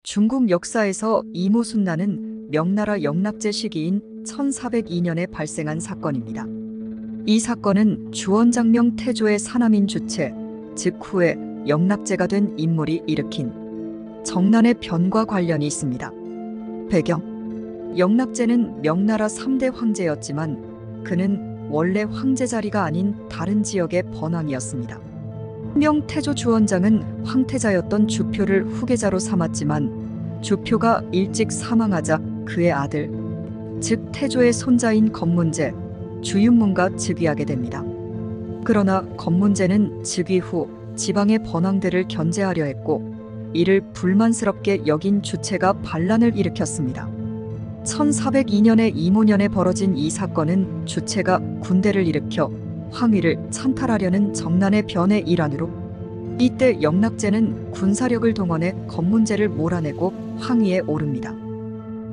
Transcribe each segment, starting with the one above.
중국 역사에서 이모순난은 명나라 영락제 시기인 1402년에 발생한 사건입니다. 이 사건은 주원장명 태조의 사남인 주체, 즉 후에 영락제가 된 인물이 일으킨 정난의 변과 관련이 있습니다. 배경: 영락제는 명나라 3대 황제였지만 그는 원래 황제 자리가 아닌 다른 지역의 번왕이었습니다. 명 태조 주원장은 황태자였던 주표를 후계자로 삼았지만 주표가 일찍 사망하자 그의 아들, 즉 태조의 손자인 건문제, 주윤문과 즉위하게 됩니다. 그러나 건문제는 즉위 후 지방의 번왕들을 견제하려 했고 이를 불만스럽게 여긴 주체가 반란을 일으켰습니다. 1402년에 이모년에 벌어진 이 사건은 주체가 군대를 일으켜 황위를 찬탈하려는 정난의 변의 일환으로 이때 영락제는 군사력을 동원해 건문제를 몰아내고 황위에 오릅니다.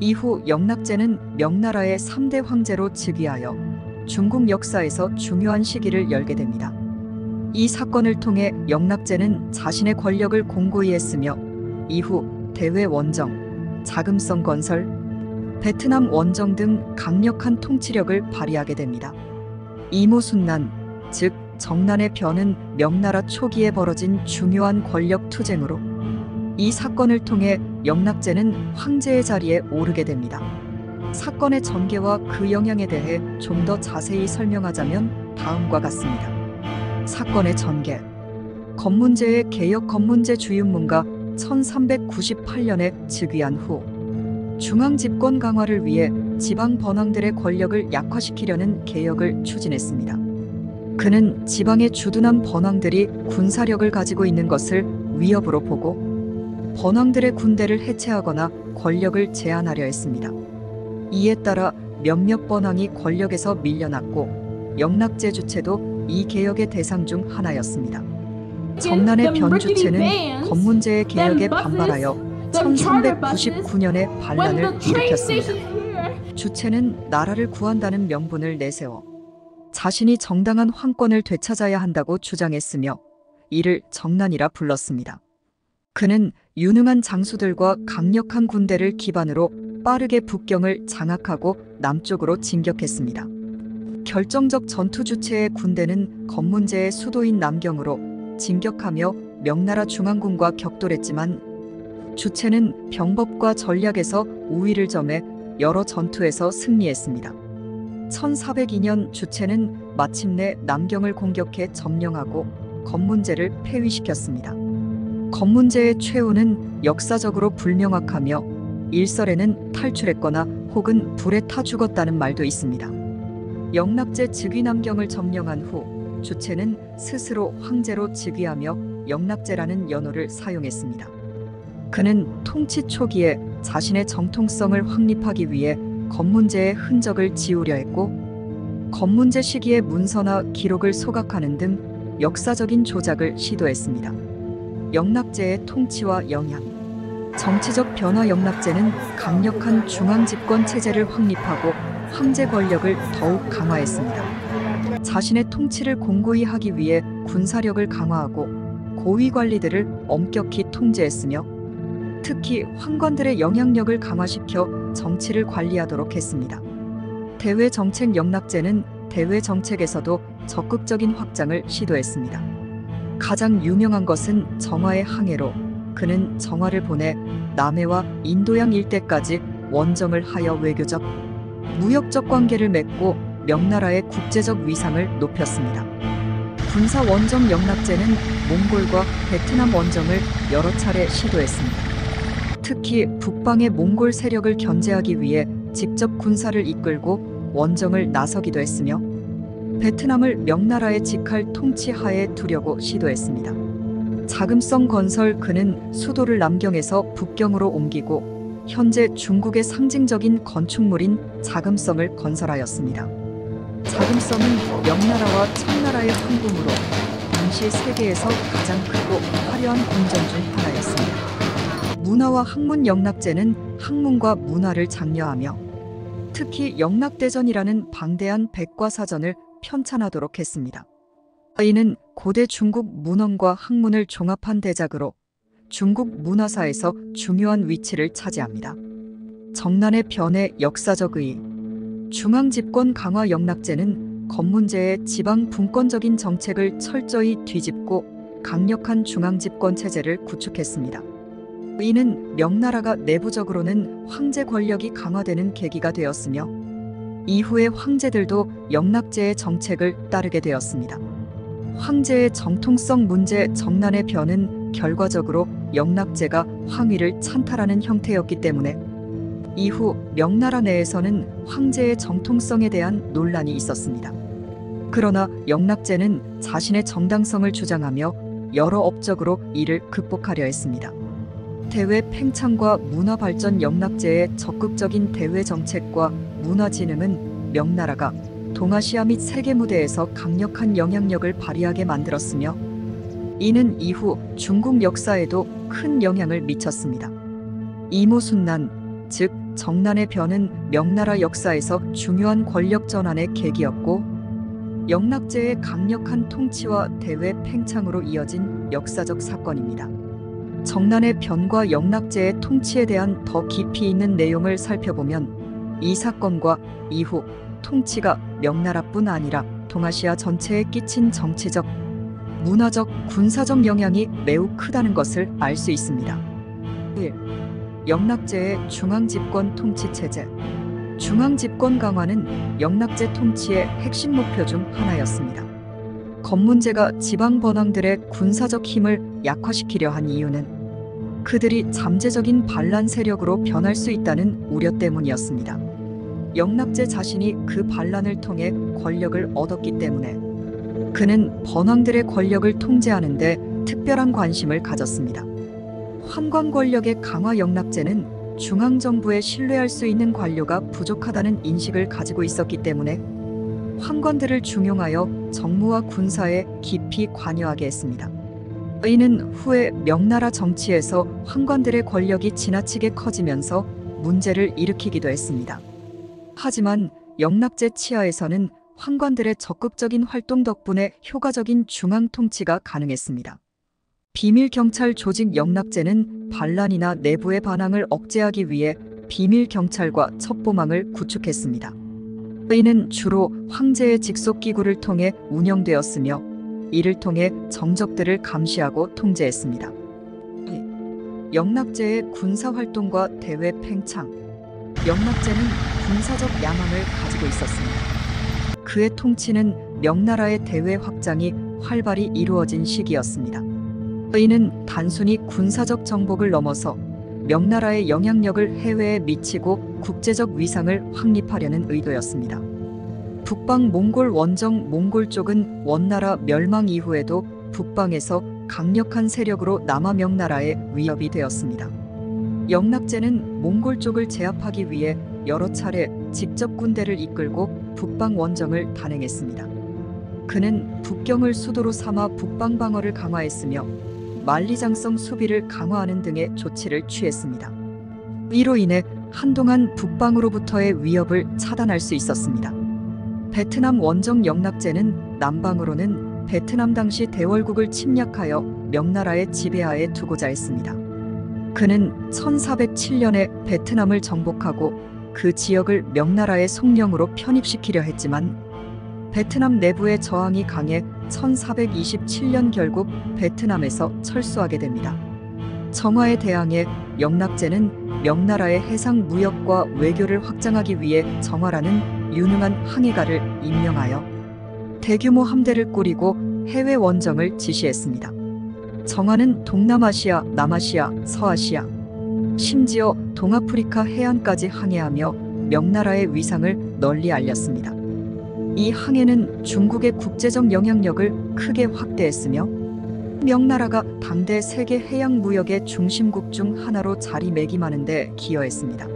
이후 영락제는 명나라의 3대 황제로 즉위하여 중국 역사에서 중요한 시기를 열게 됩니다. 이 사건을 통해 영락제는 자신의 권력을 공고히 했으며 이후 대외 원정, 자금성 건설, 베트남 원정 등 강력한 통치력을 발휘하게 됩니다. 이모순난, 즉 정난의 변은 명나라 초기에 벌어진 중요한 권력 투쟁으로 이 사건을 통해 영락제는 황제의 자리에 오르게 됩니다. 사건의 전개와 그 영향에 대해 좀 더 자세히 설명하자면 다음과 같습니다. 사건의 전개: 건문제의 개혁 건문제 주윤문가 1398년에 즉위한 후 중앙 집권 강화를 위해 지방 번왕들의 권력을 약화시키려는 개혁을 추진했습니다. 그는 지방의 주둔한 번왕들이 군사력을 가지고 있는 것을 위협으로 보고 번왕들의 군대를 해체하거나 권력을 제한하려 했습니다. 이에 따라 몇몇 번왕이 권력에서 밀려났고 영락제 주체도 이 개혁의 대상 중 하나였습니다. 정난의 변 주체는 건문제의 개혁에 반발하여 1399년에 반란을 일으켰습니다. 주체는 나라를 구한다는 명분을 내세워 자신이 정당한 황권을 되찾아야 한다고 주장했으며 이를 정난이라 불렀습니다. 그는 유능한 장수들과 강력한 군대를 기반으로 빠르게 북경을 장악하고 남쪽으로 진격했습니다. 결정적 전투 주체의 군대는 건문제의 수도인 남경으로 진격하며 명나라 중앙군과 격돌했지만 주체는 병법과 전략에서 우위를 점해 여러 전투에서 승리했습니다. 1402년 주체는 마침내 남경을 공격해 점령하고 건문제를 폐위시켰습니다. 건문제의 최후는 역사적으로 불명확하며 일설에는 탈출했거나 혹은 불에 타 죽었다는 말도 있습니다. 영락제 즉위 남경을 점령한 후 주체는 스스로 황제로 즉위하며 영락제라는 연호를 사용했습니다. 그는 통치 초기에 자신의 정통성을 확립하기 위해 건문제의 흔적을 지우려 했고 건문제 시기의 문서나 기록을 소각하는 등 역사적인 조작을 시도했습니다. 영락제의 통치와 영향: 정치적 변화: 영락제는 강력한 중앙집권 체제를 확립하고 황제 권력을 더욱 강화했습니다. 자신의 통치를 공고히 하기 위해 군사력을 강화하고 고위 관리들을 엄격히 통제했으며 특히 황관들의 영향력을 강화시켜 정치를 관리하도록 했습니다. 대외 정책: 영락제는 대외 정책에서도 적극적인 확장을 시도했습니다. 가장 유명한 것은 정화의 항해로 그는 정화를 보내 남해와 인도양 일대까지 원정을 하여 외교적, 무역적 관계를 맺고 명나라의 국제적 위상을 높였습니다. 군사 원정: 영락제는 몽골과 베트남 원정을 여러 차례 시도했습니다. 특히 북방의 몽골 세력을 견제하기 위해 직접 군사를 이끌고 원정을 나서기도 했으며 베트남을 명나라의 직할 통치 하에 두려고 시도했습니다. 자금성 건설: 그는 수도를 남경에서 북경으로 옮기고 현재 중국의 상징적인 건축물인 자금성을 건설하였습니다. 자금성은 명나라와 청나라의 항공으로 당시 세계에서 가장 크고 화려한 궁전 중 하나였습니다. 문화와 학문: 영락제는 학문과 문화를 장려하며 특히 영락대전이라는 방대한 백과사전을 편찬하도록 했습니다. 이는 고대 중국 문헌과 학문을 종합한 대작으로 중국 문화사에서 중요한 위치를 차지합니다. 정난의 변의 역사적 의의. 중앙집권 강화 영락제는 건문제의 지방 분권적인 정책을 철저히 뒤집고 강력한 중앙집권 체제를 구축했습니다. 이는 명나라가 내부적으로는 황제 권력이 강화되는 계기가 되었으며 이후의 황제들도 영락제의 정책을 따르게 되었습니다. 황제의 정통성 문제 정난의 변은 결과적으로 영락제가 황위를 찬탈하는 형태였기 때문에 이후 명나라 내에서는 황제의 정통성에 대한 논란이 있었습니다. 그러나 영락제는 자신의 정당성을 주장하며 여러 업적으로 이를 극복하려 했습니다. 대외 팽창과 문화 발전. 영락제의 적극적인 대외 정책과 문화 진흥은 명나라가 동아시아 및 세계 무대에서 강력한 영향력을 발휘하게 만들었으며 이는 이후 중국 역사에도 큰 영향을 미쳤습니다. 이모순난, 즉 정난의 변은 명나라 역사에서 중요한 권력 전환의 계기였고 영락제의 강력한 통치와 대외 팽창으로 이어진 역사적 사건입니다. 정난의 변과 영락제의 통치에 대한 더 깊이 있는 내용을 살펴보면 이 사건과 이후 통치가 명나라뿐 아니라 동아시아 전체에 끼친 정치적, 문화적, 군사적 영향이 매우 크다는 것을 알 수 있습니다. 1. 영락제의 중앙집권 통치체제. 중앙집권 강화는 영락제 통치의 핵심 목표 중 하나였습니다. 건문제가 지방 번왕들의 군사적 힘을 약화시키려 한 이유는 그들이 잠재적인 반란 세력으로 변할 수 있다는 우려 때문이었습니다. 영락제 자신이 그 반란을 통해 권력을 얻었기 때문에 그는 번왕들의 권력을 통제하는 데 특별한 관심을 가졌습니다. 환관 권력의 강화. 영락제는 중앙정부에 신뢰할 수 있는 관료가 부족하다는 인식을 가지고 있었기 때문에 환관들을 중용하여 정무와 군사에 깊이 관여하게 했습니다. 이는 후에 명나라 정치에서 환관들의 권력이 지나치게 커지면서 문제를 일으키기도 했습니다. 하지만 영락제 치하에서는 환관들의 적극적인 활동 덕분에 효과적인 중앙 통치가 가능했습니다. 비밀 경찰 조직. 영락제는 반란이나 내부의 반항을 억제하기 위해 비밀 경찰과 첩보망을 구축했습니다. 이는 주로 황제의 직속 기구를 통해 운영되었으며 이를 통해 정적들을 감시하고 통제했습니다. 영락제의 군사 활동과 대외 팽창. 영락제는 군사적 야망을 가지고 있었습니다. 그의 통치는 명나라의 대외 확장이 활발히 이루어진 시기였습니다. 이는 단순히 군사적 정복을 넘어서 명나라의 영향력을 해외에 미치고 국제적 위상을 확립하려는 의도였습니다. 북방 몽골 원정. 몽골 쪽은 원나라 멸망 이후에도 북방에서 강력한 세력으로 남아 명나라의 위협이 되었습니다. 영락제는 몽골 쪽을 제압하기 위해 여러 차례 직접 군대를 이끌고 북방 원정을 단행했습니다. 그는 북경을 수도로 삼아 북방 방어를 강화했으며 만리장성 수비를 강화하는 등의 조치를 취했습니다. 이로 인해 한동안 북방으로부터의 위협을 차단할 수 있었습니다. 베트남 원정. 영락제는 남방으로는 베트남 당시 대월국을 침략하여 명나라의 지배하에 두고자 했습니다. 그는 1407년에 베트남을 정복하고 그 지역을 명나라의 속령으로 편입시키려 했지만 베트남 내부의 저항이 강해 1427년 결국 베트남에서 철수하게 됩니다. 정화에 대항해 영락제는 명나라의 해상 무역과 외교를 확장하기 위해 정화라는 유능한 항해가를 임명하여 대규모 함대를 꾸리고 해외 원정을 지시했습니다. 정화는 동남아시아, 남아시아, 서아시아, 심지어 동아프리카 해안까지 항해하며 명나라의 위상을 널리 알렸습니다. 이 항해는 중국의 국제적 영향력을 크게 확대했으며 명나라가 당대 세계 해양 무역의 중심국 중 하나로 자리매김하는 데 기여했습니다.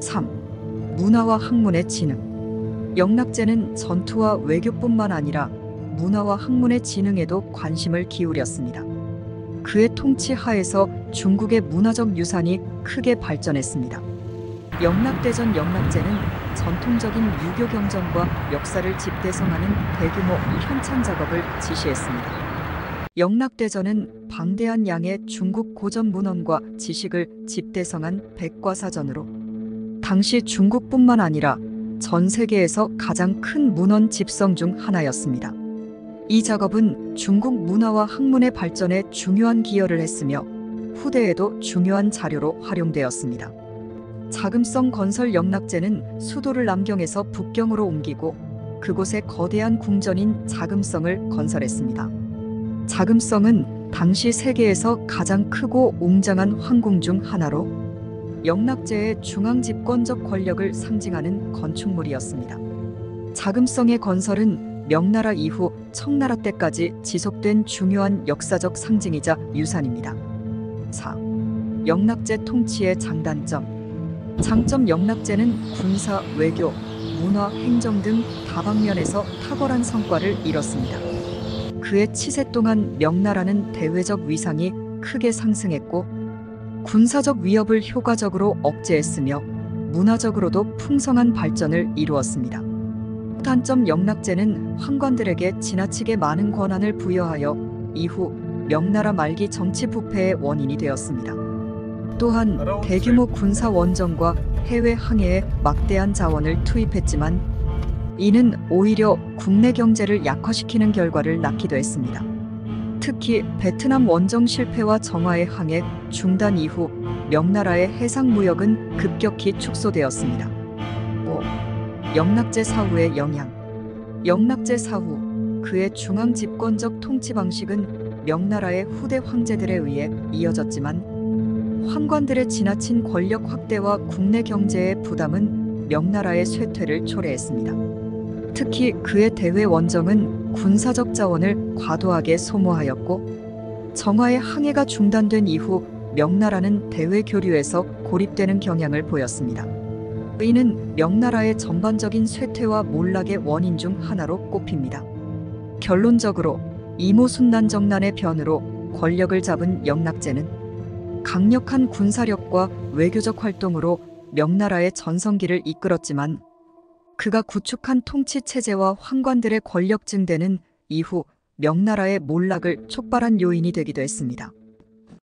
3. 문화와 학문의 진흥. 영락제는 전투와 외교뿐만 아니라 문화와 학문의 진흥에도 관심을 기울였습니다. 그의 통치 하에서 중국의 문화적 유산이 크게 발전했습니다. 영락대전. 영락제는 전통적인 유교 경전과 역사를 집대성하는 대규모 편찬 작업을 지시했습니다. 영락대전은 방대한 양의 중국 고전 문헌과 지식을 집대성한 백과사전으로 당시 중국뿐만 아니라 전 세계에서 가장 큰 문헌 집성 중 하나였습니다. 이 작업은 중국 문화와 학문의 발전에 중요한 기여를 했으며 후대에도 중요한 자료로 활용되었습니다. 자금성 건설 영락제는 수도를 남경에서 북경으로 옮기고 그곳에 거대한 궁전인 자금성을 건설했습니다. 자금성은 당시 세계에서 가장 크고 웅장한 황궁 중 하나로 영락제의 중앙 집권적 권력을 상징하는 건축물이었습니다. 자금성의 건설은 명나라 이후 청나라 때까지 지속된 중요한 역사적 상징이자 유산입니다. 4. 영락제 통치의 장단점. 장점. 영락제는 군사, 외교, 문화, 행정 등 다방면에서 탁월한 성과를 이뤘습니다. 그의 치세 동안 명나라는 대외적 위상이 크게 상승했고 군사적 위협을 효과적으로 억제했으며 문화적으로도 풍성한 발전을 이루었습니다. 단점. 영락제는 환관들에게 지나치게 많은 권한을 부여하여 이후 명나라 말기 정치 부패의 원인이 되었습니다. 또한 대규모 군사 원정과 해외 항해에 막대한 자원을 투입했지만 이는 오히려 국내 경제를 약화시키는 결과를 낳기도 했습니다. 특히 베트남 원정 실패와 정화의 항해 중단 이후 명나라의 해상 무역은 급격히 축소되었습니다. 5. 영락제 사후의 영향. 영락제 사후 그의 중앙 집권적 통치 방식은 명나라의 후대 황제들에 의해 이어졌지만 환관들의 지나친 권력 확대와 국내 경제의 부담은 명나라의 쇠퇴를 초래했습니다. 특히 그의 대외 원정은 군사적 자원을 과도하게 소모하였고 정화의 항해가 중단된 이후 명나라는 대외 교류에서 고립되는 경향을 보였습니다. 이는 명나라의 전반적인 쇠퇴와 몰락의 원인 중 하나로 꼽힙니다. 결론적으로 이모순난정난의 변으로 권력을 잡은 영락제는 강력한 군사력과 외교적 활동으로 명나라의 전성기를 이끌었지만 그가 구축한 통치 체제와 환관들의 권력 증대는 이후 명나라의 몰락을 촉발한 요인이 되기도 했습니다.